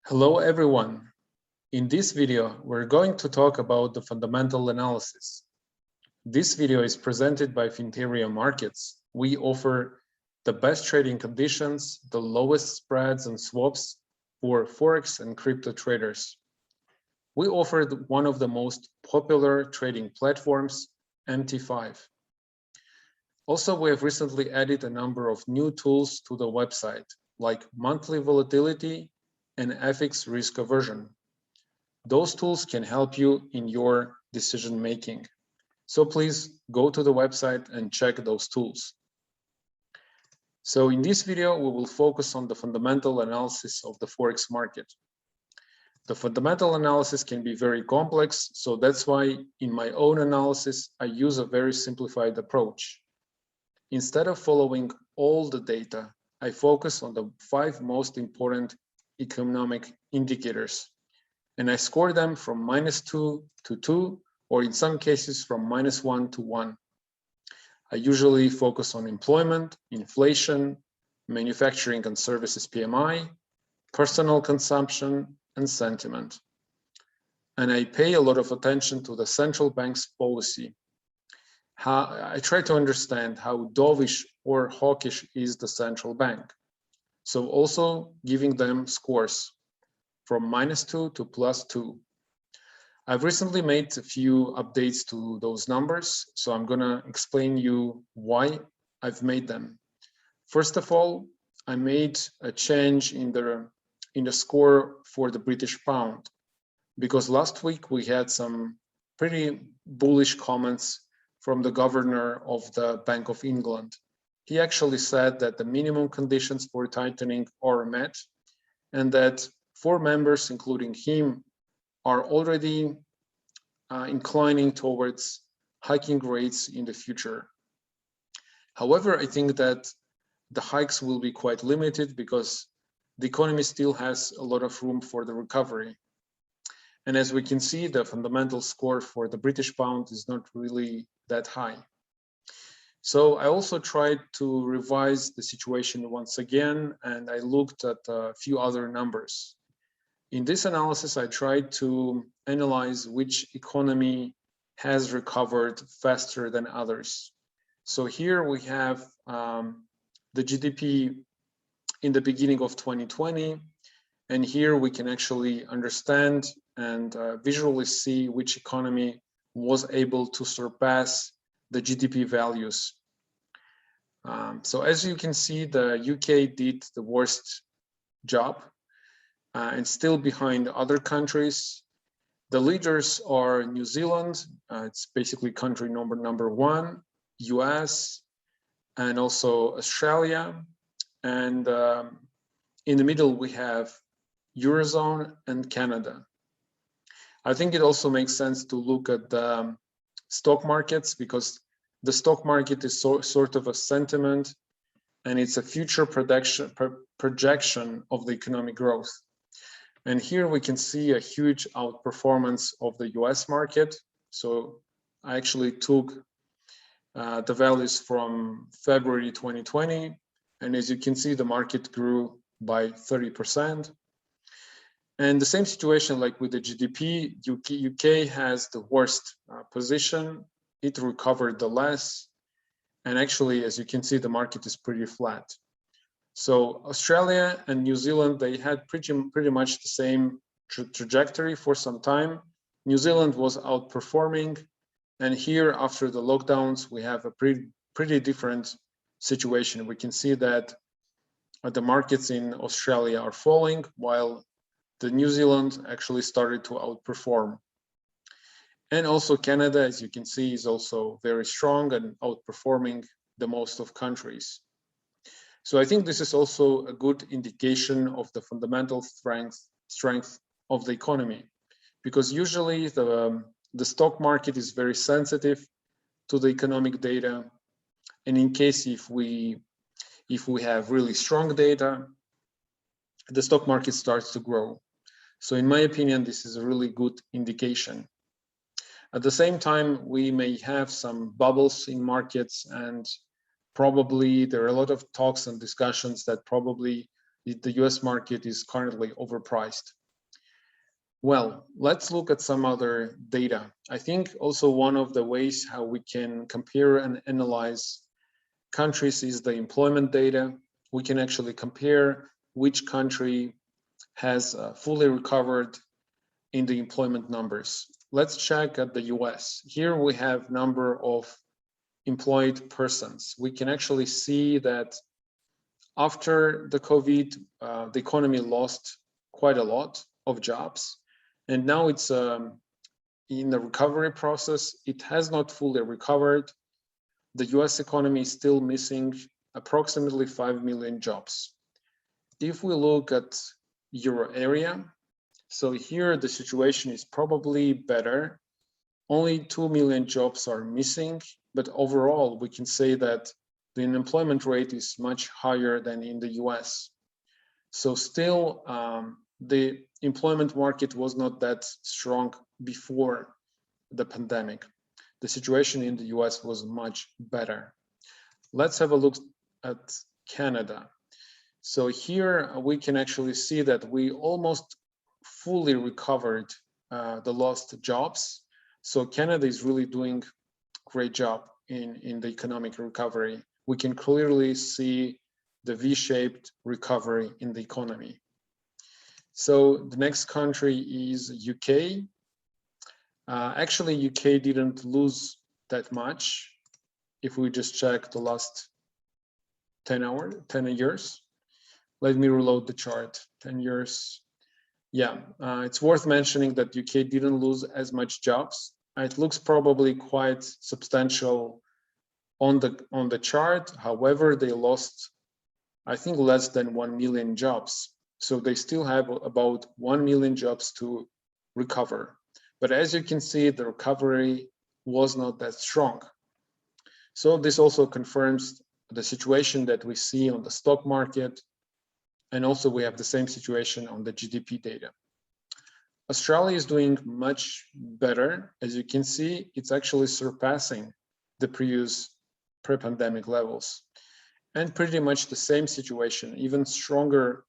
Hello everyone. In this video, we're going to talk about the fundamental analysis. This video is presented by Finteria Markets. We offer the best trading conditions, the lowest spreads and swaps for Forex and crypto traders. We offer one of the most popular trading platforms, MT5. Also, we have recently added a number of new tools to the website, like monthly volatility and FX risk aversion. Those tools can help you in your decision making. So please go to the website and check those tools. So in this video, we will focus on the fundamental analysis of the Forex market. The fundamental analysis can be very complex, so that's why in my own analysis, I use a very simplified approach. Instead of following all the data, I focus on the 5 most important economic indicators, and I score them from -2 to 2, or in some cases from -1 to 1. I usually focus on employment, inflation, manufacturing and services PMI, personal consumption, and sentiment. And I pay a lot of attention to the central bank's policy. I try to understand how dovish or hawkish is the central bank. So also giving them scores from -2 to +2. I've recently made a few updates to those numbers, so I'm gonna explain you why I've made them. First of all, I made a change in the score for the British pound, because last week we had some pretty bullish comments from the governor of the Bank of England. He actually said that the minimum conditions for tightening are met, and that 4 members, including him, are already inclining towards hiking rates in the future. However, I think that the hikes will be quite limited because the economy still has a lot of room for the recovery. And as we can see, the fundamental score for the British pound is not really that high. So I also tried to revise the situation once again, and I looked at a few other numbers. In this analysis, I tried to analyze which economy has recovered faster than others. So here we have the GDP in the beginning of 2020, and here we can actually understand and visually see which economy was able to surpass the GDP values. So as you can see, the UK did the worst job and still behind other countries. The leaders are New Zealand, it's basically country number 1, US, and also Australia. And in the middle, we have Eurozone and Canada. I think it also makes sense to look at the stock markets, because the stock market is sort of a sentiment, and it's a future projection of the economic growth. And here we can see a huge outperformance of the US market. So I actually took the values from February 2020, and as you can see, the market grew by 30%. And the same situation like with the GDP, UK has the worst position. It recovered the less. And actually, as you can see, the market is pretty flat. So Australia and New Zealand, they had pretty much the same trajectory for some time. New Zealand was outperforming. And here, after the lockdowns, we have a pretty different situation. We can see that the markets in Australia are falling, while the New Zealand actually started to outperform. And also Canada, as you can see, is also very strong and outperforming the most of countries. So I think this is also a good indication of the fundamental strength of the economy, because usually the stock market is very sensitive to the economic data. And in case if we have really strong data, the stock market starts to grow. So in my opinion, this is a really good indication. At the same time, we may have some bubbles in markets, and probably there are a lot of talks and discussions that probably the US market is currently overpriced. Well, let's look at some other data. I think also one of the ways how we can compare and analyze countries is the employment data. We can actually compare which country has fully recovered in the employment numbers. Let's check at the US. Here we have number of employed persons. We can actually see that after the COVID, the economy lost quite a lot of jobs. And now it's in the recovery process. It has not fully recovered. The US economy is still missing approximately 5 million jobs. If we look at Euro area, so here the situation is probably better. Only 2 million jobs are missing, but overall we can say that the unemployment rate is much higher than in the US. So still the employment market was not that strong before the pandemic. The situation in the US was much better. Let's have a look at Canada. So here we can actually see that we almost fully recovered the lost jobs. So Canada is really doing a great job in the economic recovery. We can clearly see the V-shaped recovery in the economy. So the next country is UK. Actually, UK didn't lose that much. If we just check the last 10 years, let me reload the chart, 10 years. Yeah, it's worth mentioning that UK didn't lose as much jobs. It looks probably quite substantial on the chart. However, they lost, I think, less than 1 million jobs. So they still have about 1 million jobs to recover. But as you can see, the recovery was not that strong. So this also confirms the situation that we see on the stock market. And also we have the same situation on the GDP data. Australia is doing much better. As you can see, it's actually surpassing the previous pre-pandemic levels. And pretty much the same situation, even stronger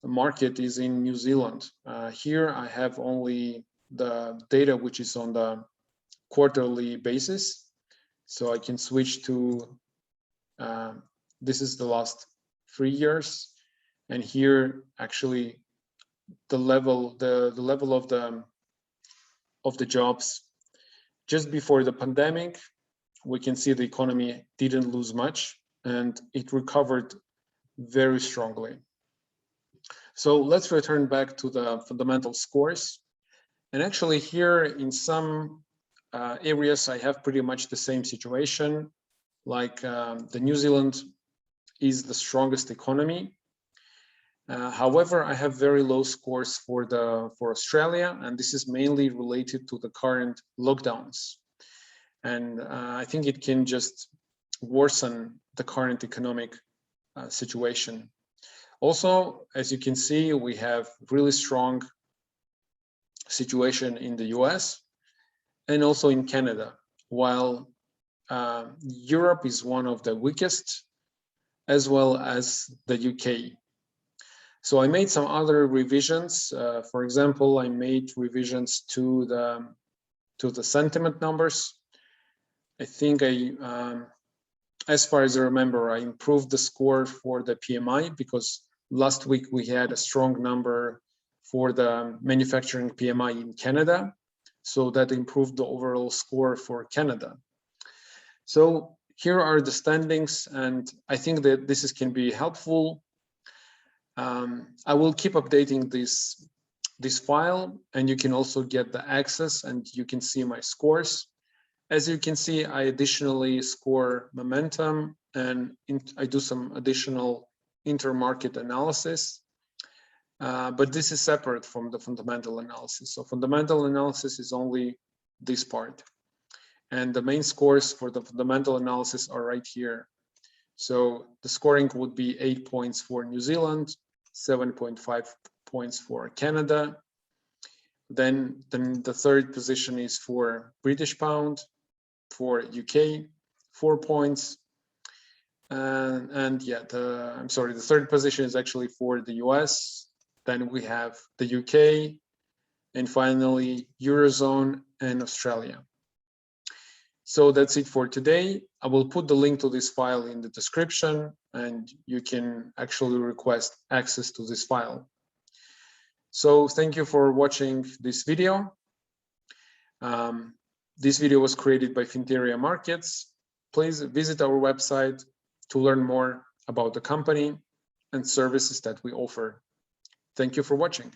market is in New Zealand. Here I have only the data which is on the quarterly basis. So I can switch to, this is the last 3 years. And here actually the level of the jobs just before the pandemic, we can see the economy didn't lose much and it recovered very strongly. So let's return back to the fundamental scores. And actually here in some areas, I have pretty much the same situation. Like the New Zealand is the strongest economy. However, I have very low scores for Australia, and this is mainly related to the current lockdowns. And I think it can just worsen the current economic situation. Also, as you can see, we have really strong situation in the US and also in Canada, while Europe is one of the weakest, as well as the UK. So I made some other revisions. For example, I made revisions to the sentiment numbers. I think as far as I remember, I improved the score for the PMI because last week we had a strong number for the manufacturing PMI in Canada. So that improved the overall score for Canada. So here are the standings, and I think that this can be helpful. I will keep updating this file, and you can also get the access and you can see my scores. As you can see, I additionally score momentum and I do some additional intermarket analysis, but this is separate from the fundamental analysis. So fundamental analysis is only this part. And the main scores for the fundamental analysis are right here. So the scoring would be 8 points for New Zealand, 7.5 points for Canada. Then the third position is for British pound, for UK, 4 points. And yeah, I'm sorry, the third position is actually for the US. Then we have the UK, and finally Eurozone and Australia. So that's it for today. I will put the link to this file in the description, and you can actually request access to this file. So thank you for watching this video. This video was created by Finteria Markets. Please visit our website to learn more about the company and services that we offer. Thank you for watching.